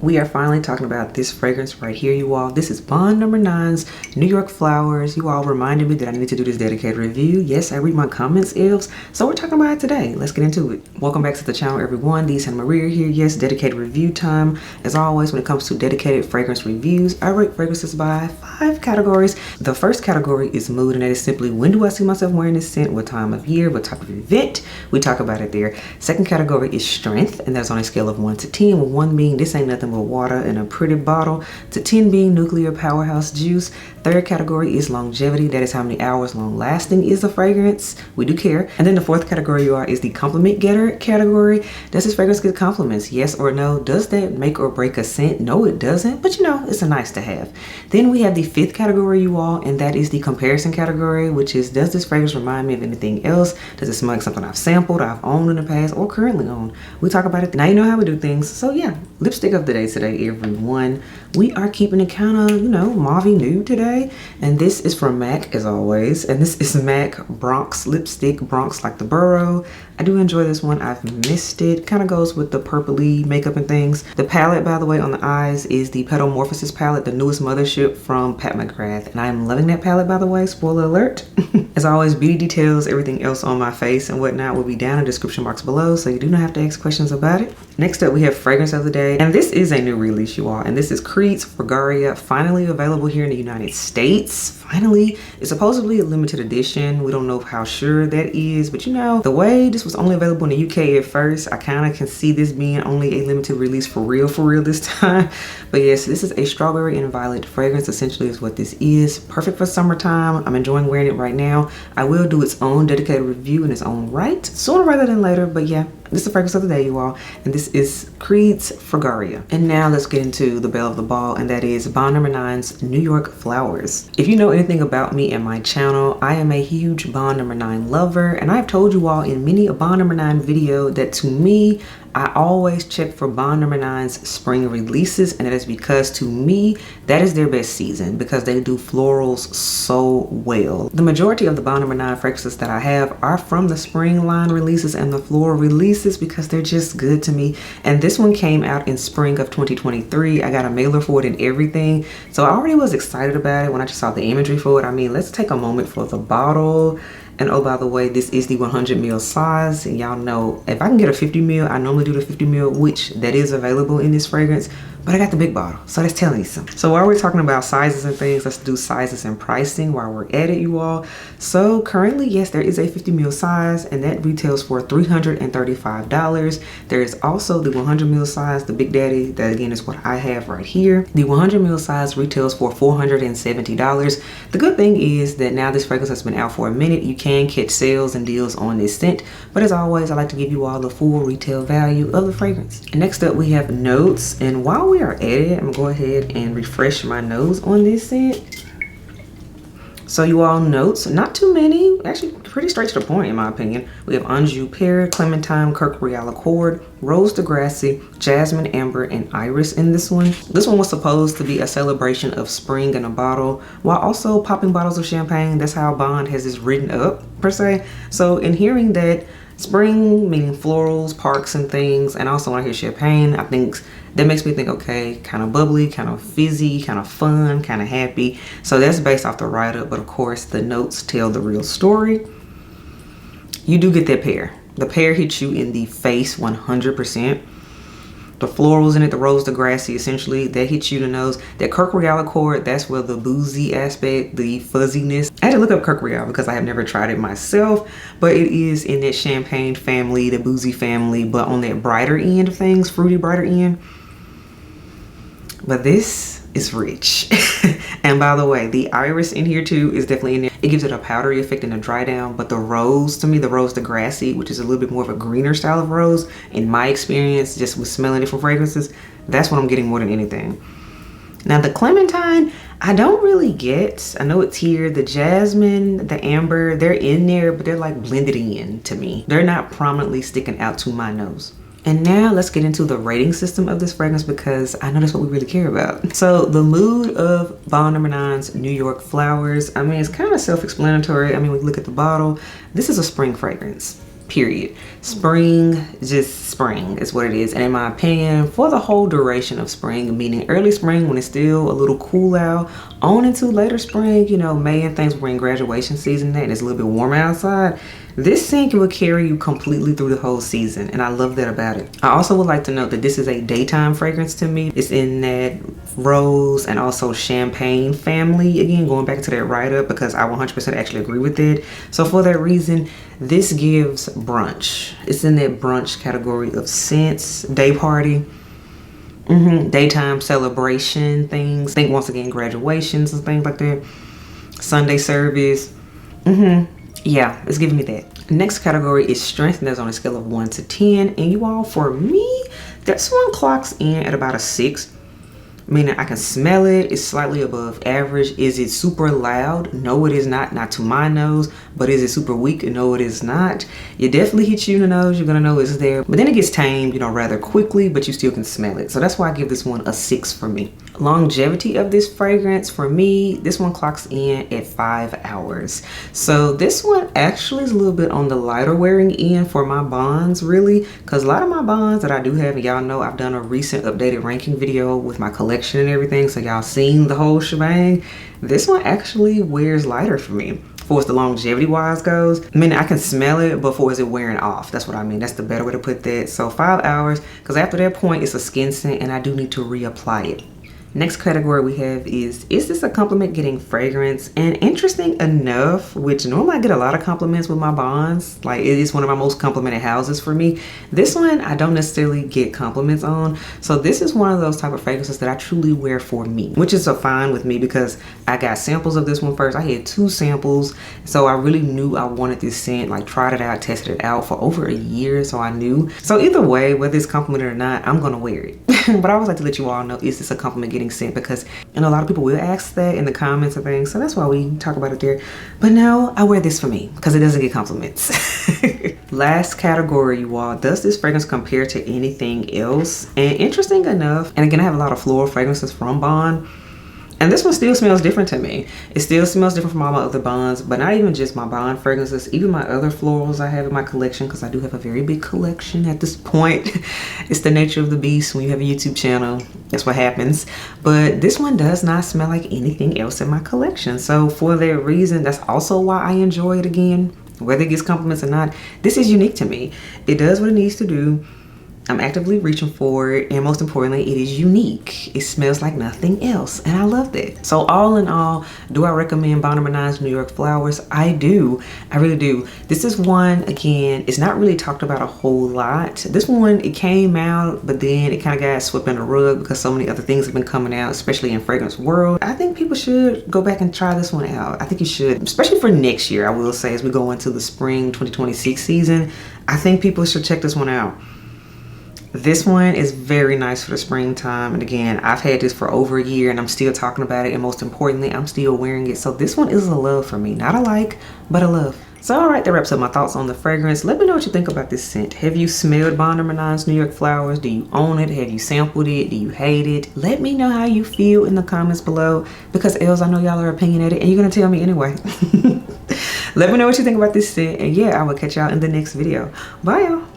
We are finally talking about this fragrance right here, you all. This is Bond Number 9's New York Flowers. You all reminded me that I need to do this dedicated review. Yes, I read my comments, elves. So we're talking about it today. Let's get into it. Welcome back to the channel, everyone. SANTAMARIA here. Yes, dedicated review time. As always, when it comes to dedicated fragrance reviews, I rate fragrances by 5 categories. The first category is mood, and that is simply when do I see myself wearing this scent, what time of year, what type of event. We talk about it there. Second category is strength, and that's on a scale of 1 to 10, with 1 being this ain't nothing with water in a pretty bottle, to 10 being nuclear powerhouse juice. Third category is longevity, that is how many hours long lasting is the fragrance. We do care. And then the fourth category, you are, is the compliment getter category. Does this fragrance get compliments? Yes or no? Does that make or break a scent? No, it doesn't, but you know, it's a nice to have. Then we have the fifth category, you all, and that is the comparison category, which is, does this fragrance remind me of anything else? Does it smell like something I've sampled, I've owned in the past, or currently own? We talk about it. Now you know how we do things. So yeah, lipstick of the day today, everyone. We are keeping it kind of, you know, mauvey nude today, and this is from MAC as always, and this is MAC Bronx lipstick, Bronx like the borough. I do enjoy this one. I've missed it. Kind of goes with the purpley makeup and things. The palette, by the way, on the eyes is the Petalmorphosis palette, the newest mothership from Pat McGrath, and I am loving that palette, by the way. Spoiler alert. As always, beauty details, everything else on my face and whatnot will be down in the description box below, so you do not have to ask questions about it. Next up, we have fragrance of the day, and this is a new release, you all, and this is Creed's Fragaria, finally available here in the United States. Finally, it's supposedly a limited edition. We don't know how sure that is, but you know, the way this was only available in the UK at first, I kind of can see this being only a limited release for real this time. But yes, this is a strawberry and violet fragrance, essentially is what this is. Perfect for summertime. I'm enjoying wearing it right now. I will do its own dedicated review in its own right, sooner rather than later, but yeah. This is the fragrance of the day, you all, and this is Creed's Fragaria. And now let's get into the belle of the ball, and that is Bond Number 9's New York Flowers. If you know anything about me and my channel, I am a huge Bond Number 9 lover, and I've told you all in many a Bond Number 9 video that to me, I always check for Bond Number 9's spring releases, and that is because to me, that is their best season because they do florals so well. The majority of the Bond Number 9 fragrances that I have are from the spring line releases and the floral releases because they're just good to me. And this one came out in spring of 2023. I got a mailer for it and everything. So I already was excited about it when I just saw the imagery for it. I mean, let's take a moment for the bottle. And oh, by the way, this is the 100 ml size. And y'all know, if I can get a 50 ml, I normally do the 50 ml, which that is available in this fragrance. But I got the big bottle, so that's telling you something. So while we're talking about sizes and things, let's do sizes and pricing while we're at it, you all. So currently, yes, there is a 50 ml size, and that retails for $335. There is also the 100 ml size, the Big Daddy. That again is what I have right here. The 100 ml size retails for $470. The good thing is that now this fragrance has been out for a minute, you can catch sales and deals on this scent. But as always, I like to give you all the full retail value of the fragrance. And next up, we have notes, and while we are at it, I'm gonna go ahead and refresh my nose on this scent. So you all, notes, not too many, actually pretty straight to the point in my opinion. We have Anjou Pear, Clementine, Kirk Royale Accord, Rose de Gracie, Jasmine, Amber, and Iris in this one. This one was supposed to be a celebration of spring in a bottle while also popping bottles of champagne. That's how Bond has this written up per se. So in hearing that spring meaning florals, parks and things, and also when I hear champagne, I think that makes me think, okay, kind of bubbly, kind of fizzy, kind of fun, kind of happy. So that's based off the write-up, but of course the notes tell the real story. You do get that pear. The pear hits you in the face 100%. The florals in it, the Rose de Gracie, essentially, that hits you in the nose. That Kirk Royale Accord, that's where the boozy aspect, the fuzziness. I had to look up Kirk Royale because I have never tried it myself, but it is in that champagne family, the boozy family, but on that brighter end of things, fruity brighter end. But this is rich. And by the way, the iris in here too is definitely in there. It gives it a powdery effect and a dry down, but the rose, to me, the Rose de Gracie, which is a little bit more of a greener style of rose, in my experience, just with smelling different fragrances, that's what I'm getting more than anything. Now the Clementine, I don't really get. I know it's here. The Jasmine, the Amber, they're in there, but they're like blended in to me. They're not prominently sticking out to my nose. And now let's get into the rating system of this fragrance because I know that's what we really care about. So the mood of Bond Number 9's New York Flowers, I mean, it's kind of self-explanatory. I mean, we look at the bottle. This is a spring fragrance. period. Spring, just spring is what it is. And in my opinion, for the whole duration of spring, meaning early spring when it's still a little cool out, on into later spring, you know, May and things, we're in graduation season and it's a little bit warmer outside, this scent will carry you completely through the whole season, and I love that about it. I also would like to note that this is a daytime fragrance to me. It's in that rose and also champagne family. Again, going back to that write-up because I 100% actually agree with it. So for that reason, this gives brunch. It's in that brunch category of scents, day party, daytime celebration things. Think once again graduations and things like that. Sunday service. Yeah, it's giving me that. Next category is strength, and that's on a scale of 1 to 10. And you all, for me, this one clocks in at about a 6. Meaning I can smell it. It's slightly above average. Is it super loud? No, it is not. Not to my nose. But is it super weak? No, it is not. It definitely hits you in the nose. You're gonna know it's there. But then it gets tamed, you know, rather quickly, but you still can smell it. So that's why I give this one a 6 for me. Longevity of this fragrance, for me, this one clocks in at 5 hours. So this one actually is a little bit on the lighter wearing end for my bonds, really. Because a lot of my bonds that I do have, and y'all know I've done a recent updated ranking video with my collection and everything, so y'all seen the whole shebang. This one actually wears lighter for me. For as the longevity wise goes, I mean, I can smell it, but for is it wearing off? That's what I mean. That's the better way to put that. So 5 hours, because after that point, it's a skin scent and I do need to reapply it. Next category we have is this a compliment getting fragrance? And interesting enough, which normally I get a lot of compliments with my bonds, like it is one of my most complimented houses for me. This one I don't necessarily get compliments on. So this is one of those type of fragrances that I truly wear for me, which is a fine with me because I got samples of this one first. I had 2 samples. So I really knew I wanted this scent, like tried it out, tested it out for over a year. So I knew. So either way, whether it's complimented or not, I'm gonna wear it. But I always like to let you all know, is this a compliment getting scent? Because you know, a lot of people will ask that in the comments and things, so that's why we talk about it there. But no, I wear this for me because it doesn't get compliments. Last category, you all, does this fragrance compare to anything else? And interesting enough, and again, I have a lot of floral fragrances from Bond, and this one still smells different to me. It still smells different from all my other bonds, but not even just my bond fragrances, even my other florals I have in my collection, because I do have a very big collection at this point. It's the nature of the beast when you have a YouTube channel. That's what happens. But this one does not smell like anything else in my collection. So for that reason, that's also why I enjoy it again. Whether it gets compliments or not, this is unique to me. It does what it needs to do. I'm actively reaching for it, and most importantly, it is unique. It smells like nothing else, and I love that. So all in all, do I recommend Bond No. 9's New York Flowers? I do. I really do. This is one, again, it's not really talked about a whole lot. This one, it came out, but then it kind of got swept under the rug because so many other things have been coming out, especially in fragrance world. I think people should go back and try this one out. I think you should, especially for next year, I will say, as we go into the spring 2026 season. I think people should check this one out. This one is very nice for the springtime, and again, I've had this for over a year and I'm still talking about it, and most importantly, I'm still wearing it. So this one is a love for me. Not a like, but a love. So alright, that wraps up my thoughts on the fragrance. Let me know what you think about this scent. Have you smelled Bond No. 9's New York Flowers? Do you own it? Have you sampled it? Do you hate it? Let me know how you feel in the comments below, because else I know y'all are opinionated and you're gonna tell me anyway. Let me know what you think about this scent, and yeah, I will catch y'all in the next video. Bye y'all.